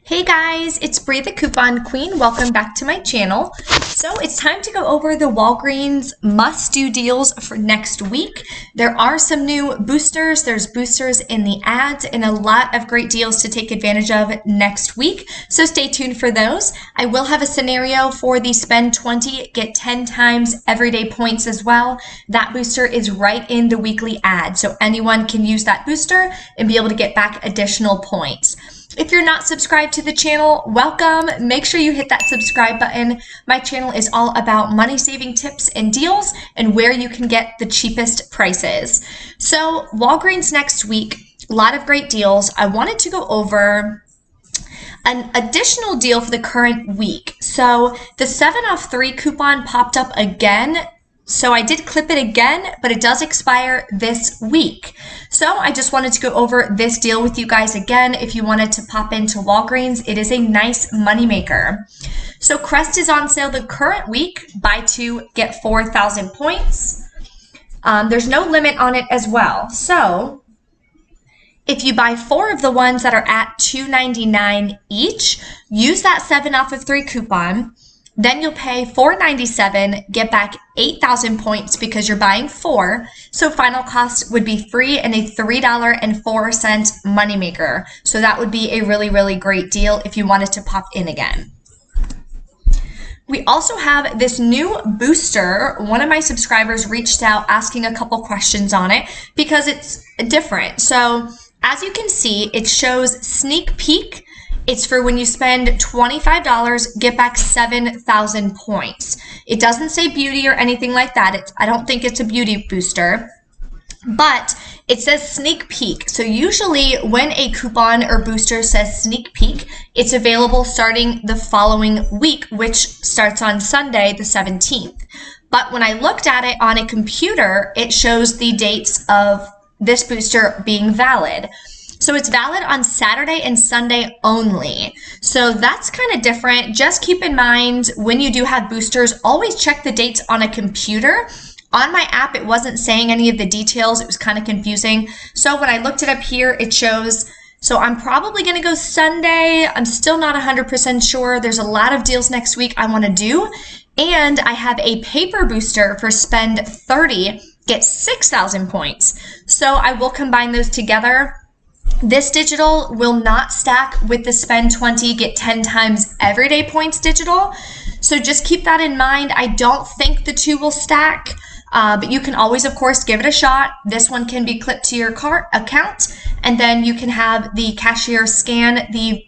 Hey guys, it's Bree the Coupon Queen. Welcome back to my channel. So it's time to go over the Walgreens must-do deals for next week. There are some new boosters. There's boosters in the ads and a lot of great deals to take advantage of next week. So stay tuned for those. I will have a scenario for the spend 20, get 10 times everyday points as well. That booster is right in the weekly ad. So anyone can use that booster and be able to get back additional points. If you're not subscribed to the channel, welcome. Make sure you hit that subscribe button. My channel is all about money saving tips and deals and where you can get the cheapest prices. So Walgreens next week, a lot of great deals. I wanted to go over an additional deal for the current week. So the 7 off 3 coupon popped up again. So I did clip it again, but it does expire this week. So I just wanted to go over this deal with you guys again. If you wanted to pop into Walgreens, it is a nice moneymaker. So Crest is on sale the current week. Buy 2, get 4,000 points. There's no limit on it as well. So if you buy 4 of the ones that are at $2.99 each, use that 7 off of 3 coupon. Then you'll pay $4.97, get back 8,000 points because you're buying 4. So final cost would be free and a $3.04 moneymaker. So that would be a really, really great deal if you wanted to pop in again. We also have this new booster. One of my subscribers reached out asking a couple questions on it because it's different. So as you can see, it shows sneak peek. It's for when you spend $25, get back 7,000 points. It doesn't say beauty or anything like that. I don't think it's a beauty booster, but it says sneak peek. So usually when a coupon or booster says sneak peek, it's available starting the following week, which starts on Sunday, the 17th. But when I looked at it on a computer, it shows the dates of this booster being valid. So it's valid on Saturday and Sunday only. So that's kind of different. Just keep in mind when you do have boosters, always check the dates on a computer. On my app, it wasn't saying any of the details. It was kind of confusing. So when I looked it up here, it shows, so I'm probably going to go Sunday. I'm still not 100% sure. There's a lot of deals next week I want to do. And I have a paper booster for spend 30, get 6,000 points. So I will combine those together. This digital will not stack with the spend 20, get 10 times everyday points digital. So just keep that in mind. I don't think the two will stack, but you can always, of course, give it a shot. This one can be clipped to your cart account, and then you can have the cashier scan the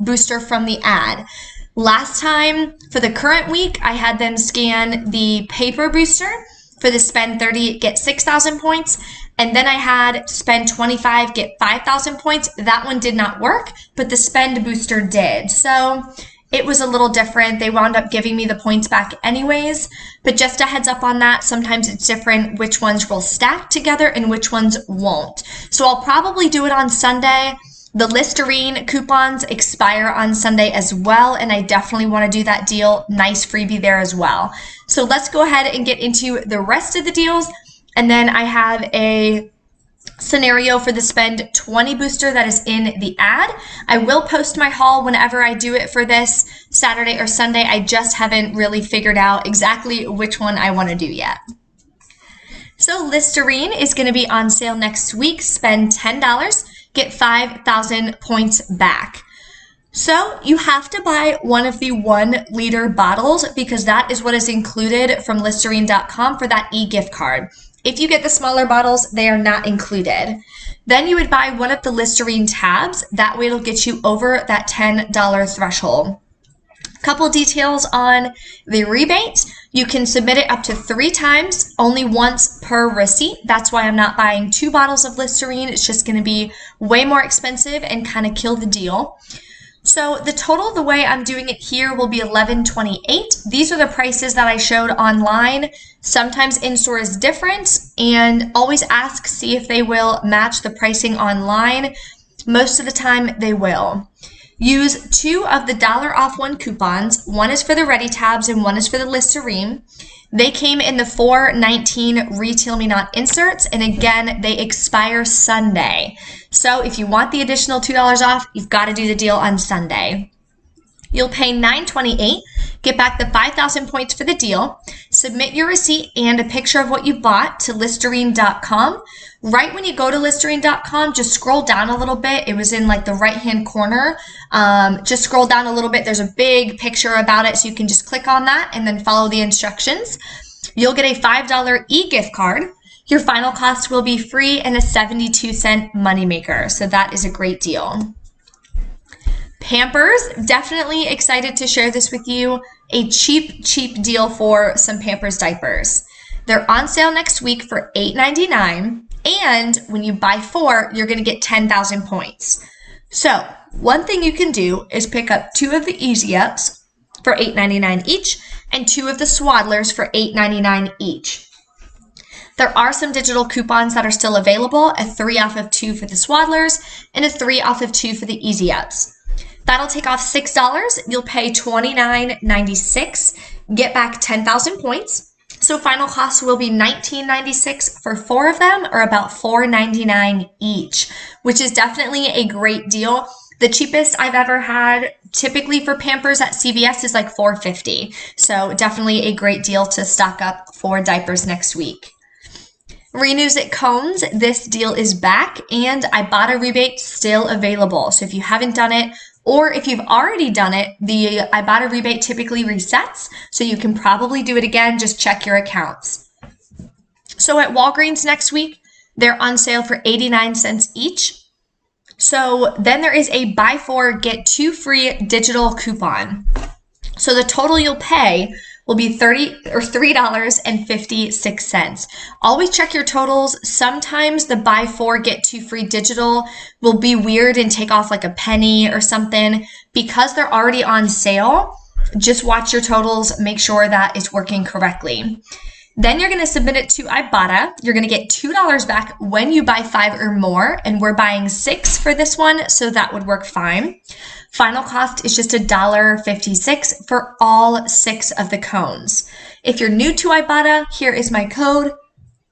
booster from the ad. Last time for the current week, I had them scan the paper booster for the spend 30, get 6,000 points. And then I had spend 25, get 5,000 points. That one did not work, but the spend booster did. So it was a little different. They wound up giving me the points back anyways, but just a heads up on that. Sometimes it's different which ones will stack together and which ones won't. So I'll probably do it on Sunday. The Listerine coupons expire on Sunday as well, and I definitely want to do that deal. Nice freebie there as well. So let's go ahead and get into the rest of the deals. And then I have a scenario for the spend 20 booster that is in the ad. I will post my haul whenever I do it for this Saturday or Sunday. I just haven't really figured out exactly which one I want to do yet. So Listerine is going to be on sale next week. Spend $10, get 5,000 points back. So you have to buy one of the 1 liter bottles because that is what is included from Listerine.com for that e-gift card. If you get the smaller bottles, they are not included. Then you would buy one of the Listerine tabs. That way it'll get you over that $10 threshold. Couple details on the rebate. You can submit it up to 3 times, only once per receipt. That's why I'm not buying 2 bottles of Listerine. It's just going to be way more expensive and kind of kill the deal. So the total, the way I'm doing it here, will be $11.28. These are the prices that I showed online. Sometimes in-store is different, and always ask, see if they will match the pricing online. Most of the time they will. Use 2 of the $1 off 1 coupons. One is for the Ready tabs and one is for the Listerine. They came in the $4.19 Retail Me Not inserts, and again, they expire Sunday. So if you want the additional $2 off, you've got to do the deal on Sunday. You'll pay $9.28, get back the 5,000 points for the deal, submit your receipt and a picture of what you bought to Listerine.com. Right when you go to Listerine.com, just scroll down a little bit. It was in like the right-hand corner. Just scroll down a little bit. There's a big picture about it, so you can just click on that and then follow the instructions. You'll get a $5 e-gift card. Your final cost will be free and a 72-cent moneymaker, so that is a great deal. Pampers, definitely excited to share this with you. A cheap deal for some Pampers diapers. They're on sale next week for $8.99, and when you buy 4, you're going to get 10,000 points. So one thing you can do is pick up 2 of the Easy Ups for $8.99 each and 2 of the Swaddlers for $8.99 each. There are some digital coupons that are still available, a 3 off of 2 for the Swaddlers and a 3 off of 2 for the Easy Ups. That'll take off $6. You'll pay $29.96, get back 10,000 points. So final cost will be $19.96 for 4 of them, or about $4.99 each, which is definitely a great deal. The cheapest I've ever had typically for Pampers at CVS is like $4.50. So definitely a great deal to stock up for diapers next week. Renuzit Cones, this deal is back, and Ibotta Rebate still available. So if you haven't done it, or if you've already done it, the Ibotta Rebate typically resets, so you can probably do it again. Just check your accounts. So at Walgreens next week, they're on sale for 89 cents each. So then there is a buy 4, get 2 free digital coupon. So the total you'll pay will be $3.56. Always check your totals. Sometimes the buy 4, get 2 free digital will be weird and take off like a penny or something. Because they're already on sale, just watch your totals, make sure that it's working correctly. Then you're going to submit it to Ibotta. You're going to get $2 back when you buy 5 or more, and we're buying 6 for this one, so that would work fine. Final cost is just $1.56 for all 6 of the cones. If you're new to Ibotta, here is my code,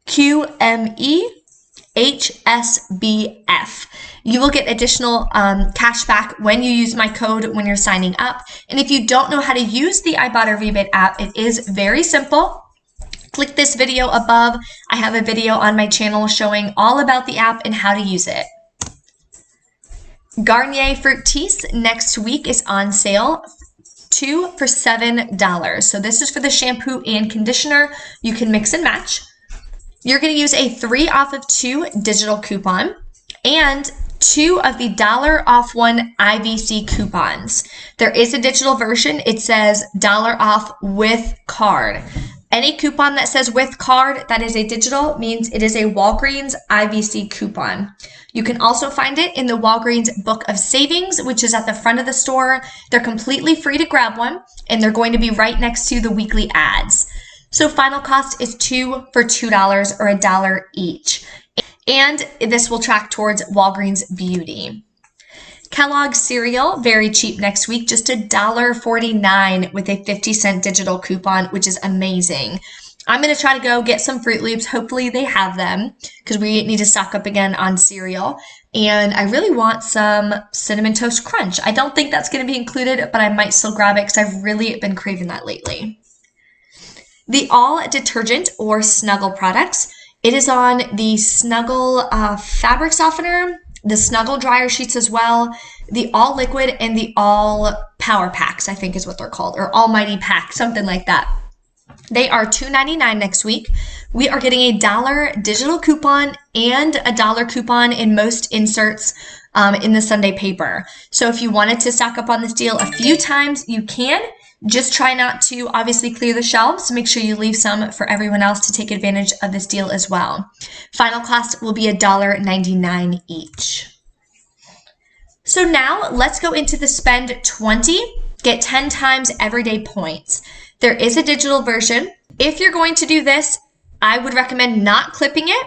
QMEHSBF. You will get additional cash back when you use my code when you're signing up. And if you don't know how to use the Ibotta Rebate app, it is very simple. Click this video above. I have a video on my channel showing all about the app and how to use it. Garnier Fructis next week is on sale, 2 for $7. So this is for the shampoo and conditioner. You can mix and match. You're going to use a 3 off of 2 digital coupon and 2 of the $1 off 1 IVC coupons. There is a digital version. It says $1 off with card. Any coupon that says with card that is a digital means it is a Walgreens IVC coupon. You can also find it in the Walgreens Book of Savings, which is at the front of the store. They're completely free to grab one, and they're going to be right next to the weekly ads. So final cost is 2 for $2 or $1 each. And this will track towards Walgreens Beauty. Kelloggs Cereal, very cheap next week, just $1.49 with a 50-cent digital coupon, which is amazing. I'm going to try to go get some Fruit Loops. Hopefully they have them because we need to stock up again on cereal. And I really want some Cinnamon Toast Crunch. I don't think that's going to be included, but I might still grab it because I've really been craving that lately. The All Detergent or Snuggle products. It is on the Snuggle fabric softener, the Snuggle dryer sheets as well, the All Liquid, and the All Power Packs, I think is what they're called, or Almighty Pack, something like that. They are $2.99 next week. We are getting a $1 digital coupon and a $1 coupon in most inserts in the Sunday paper. So if you wanted to stock up on this deal a few times, you can. Just try not to obviously clear the shelves. Make sure you leave some for everyone else to take advantage of this deal as well. Final cost will be $1.99 each. So now let's go into the spend 20, get 10 times everyday points. There is a digital version. If you're going to do this, I would recommend not clipping it.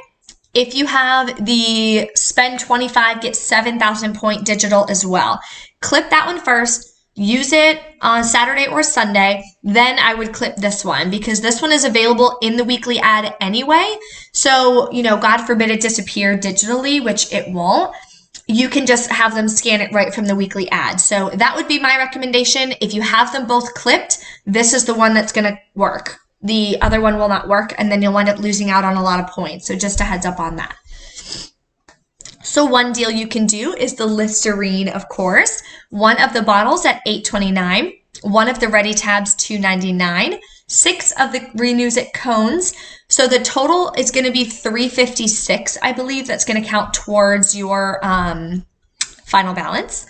If you have the spend 25, get 7,000 point digital as well. Clip that one first. use it on Saturday or Sunday, then I would clip this one because this one is available in the weekly ad anyway. So, God forbid it disappear digitally, which it won't. You can just have them scan it right from the weekly ad. So that would be my recommendation. If you have them both clipped, this is the one that's going to work. The other one will not work, and then you'll wind up losing out on a lot of points. So just a heads up on that. So one deal you can do is the Listerine, of course. One of the bottles at $8.29, one of the Ready Tabs $2.99, 6 of the Renuzit Cones. So the total is going to be $3.56, I believe. That's going to count towards your final balance.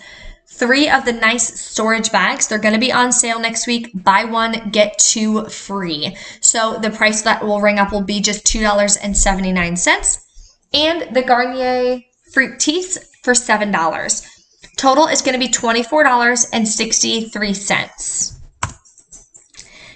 3 of the nice storage bags. They're going to be on sale next week. Buy one, get 2 free. So the price that will ring up will be just $2.79. And the Garnier Fructis for $7. Total is going to be $24.63.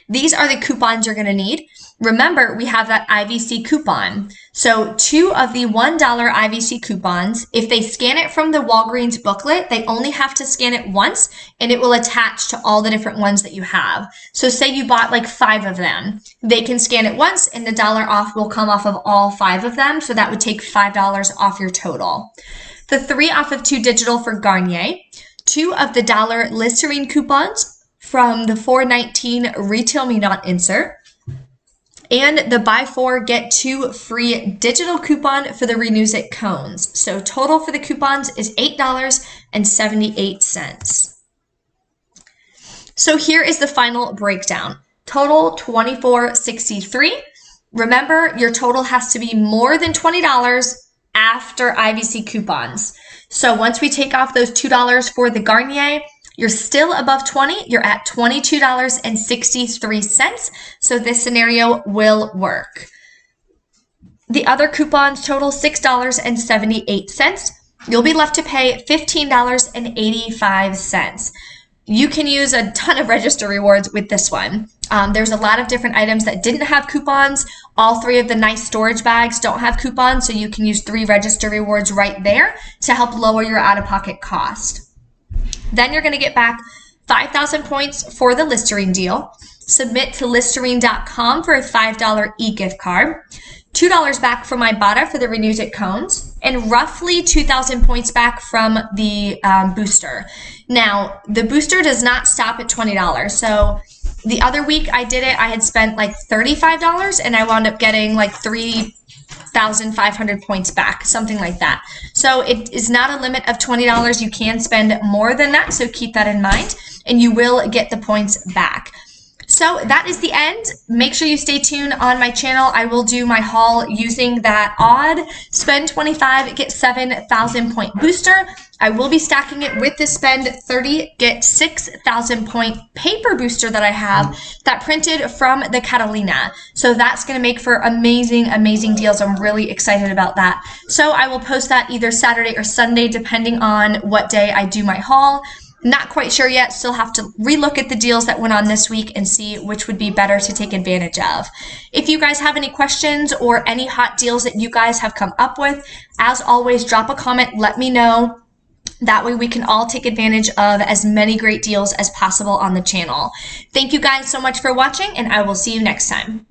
These are the coupons you're going to need. Remember, we have that IVC coupon. So 2 of the $1 IVC coupons, if they scan it from the Walgreens booklet, they only have to scan it once and it will attach to all the different ones that you have. So say you bought like 5 of them. They can scan it once and the $1 off will come off of all 5 of them. So that would take $5 off your total. The 3 off of 2 digital for Garnier. 2 of the $1 Listerine coupons from the $4.19 Retail Me Not insert. And the buy 4, get 2 free digital coupon for the Renuzit Cones. So total for the coupons is $8.78. So here is the final breakdown. Total $24.63. Remember, your total has to be more than $20 after IVC coupons. So once we take off those $2 for the Garnier, you're still above 20. You're at $22.63. So this scenario will work. The other coupons total $6.78. You'll be left to pay $15.85. You can use a ton of register rewards with this one. There's a lot of different items that didn't have coupons. All 3 of the nice storage bags don't have coupons, so you can use 3 register rewards right there to help lower your out-of-pocket cost. Then you're going to get back 5,000 points for the Listerine deal. Submit to Listerine.com for a $5 e-gift card. $2 back from Ibotta for the Renuzit Cones. And roughly 2,000 points back from the booster. Now, the booster does not stop at $20. So the other week I did it, I had spent like $35 and I wound up getting like 3,500 points back, something like that. So it is not a limit of $20. You can spend more than that, so keep that in mind, and you will get the points back. So that is the end. Make sure you stay tuned on my channel. I will do my haul using that odd spend 25, get 7,000 point booster. I will be stacking it with the spend 30, get 6,000 point paper booster that I have that printed from the Catalina. So that's going to make for amazing, amazing deals. I'm really excited about that. So I will post that either Saturday or Sunday, depending on what day I do my haul. Not quite sure yet. Still have to relook at the deals that went on this week and see which would be better to take advantage of. If you guys have any questions or any hot deals that you guys have come up with, as always, drop a comment, let me know. That way we can all take advantage of as many great deals as possible on the channel. Thank you guys so much for watching, and I will see you next time.